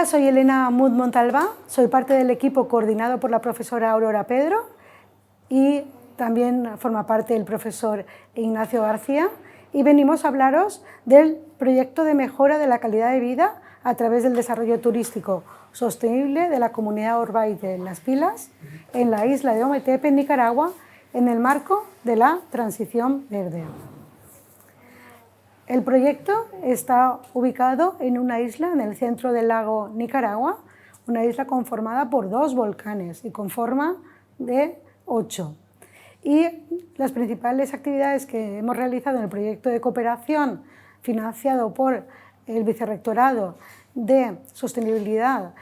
Hola, soy Elena Mud Montalbán, soy parte del equipo coordinado por la profesora Aurora Pedro y también forma parte el profesor Ignacio García, y venimos a hablaros del proyecto de mejora de la calidad de vida a través del desarrollo turístico sostenible de la comunidad Orbaite en Las Pilas, en la isla de Ometepe, en Nicaragua, en el marco de la transición verde. El proyecto está ubicado en una isla en el centro del lago Nicaragua, una isla conformada por 2 volcanes y con forma de 8. Y las principales actividades que hemos realizado en el proyecto de cooperación financiado por el Vicerrectorado de Sostenibilidad,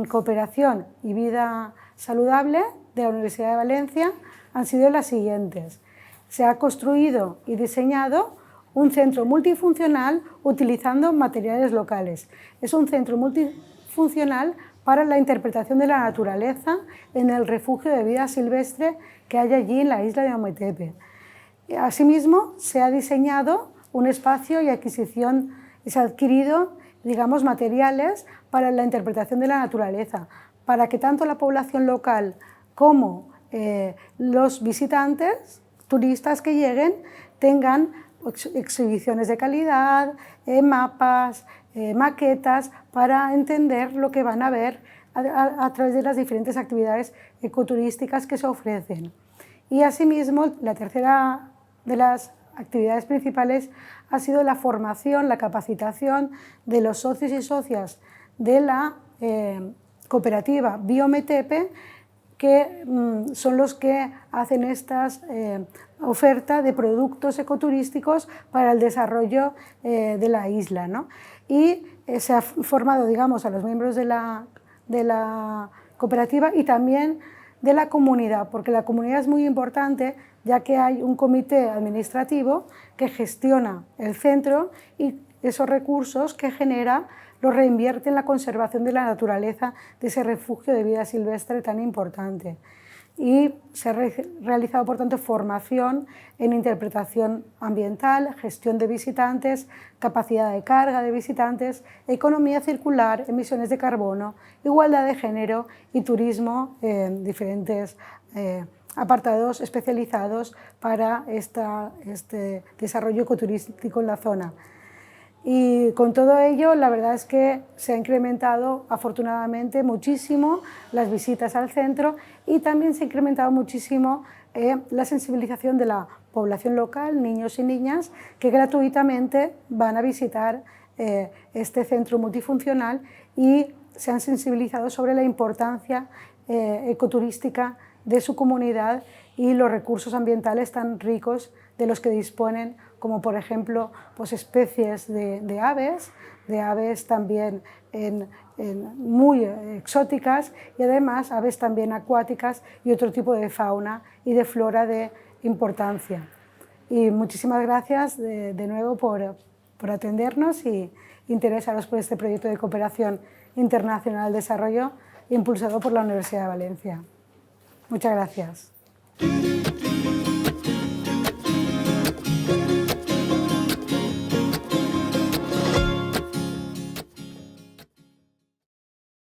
Cooperación y Vida Saludable de la Universidad de Valencia han sido las siguientes. Se ha construido y diseñado un centro multifuncional utilizando materiales locales. Es un centro multifuncional para la interpretación de la naturaleza en el refugio de vida silvestre que hay allí en la isla de Ometepe. Asimismo, se ha diseñado un espacio y se ha adquirido, digamos, materiales para la interpretación de la naturaleza, para que tanto la población local como los visitantes, turistas que lleguen, tengan exhibiciones de calidad, mapas, maquetas, para entender lo que van a ver a través de las diferentes actividades ecoturísticas que se ofrecen. Y asimismo, la tercera de las actividades principales ha sido la formación, la capacitación de los socios y socias de la cooperativa Biometepe, que son los que hacen estas oferta de productos ecoturísticos para el desarrollo de la isla, ¿no? Y se ha formado, digamos, a los miembros de la cooperativa y también de la comunidad, porque la comunidad es muy importante, ya que hay un comité administrativo que gestiona el centro y esos recursos que genera los reinvierte en la conservación de la naturaleza de ese refugio de vida silvestre tan importante. Y se ha realizado, por tanto, formación en interpretación ambiental, gestión de visitantes, capacidad de carga de visitantes, economía circular, emisiones de carbono, igualdad de género y turismo en diferentes apartados especializados para este desarrollo ecoturístico en la zona. Y con todo ello, la verdad es que se ha incrementado afortunadamente muchísimo las visitas al centro y también se ha incrementado muchísimo la sensibilización de la población local, niños y niñas, que gratuitamente van a visitar este centro multifuncional y se han sensibilizado sobre la importancia ecoturística de su comunidad y los recursos ambientales tan ricos de los que disponen, como por ejemplo pues especies de aves también muy exóticas y además aves también acuáticas y otro tipo de fauna y de flora de importancia. Y muchísimas gracias de nuevo por atendernos y interesaros por este proyecto de cooperación internacional de desarrollo impulsado por la Universidad de Valencia. Muchas gracias.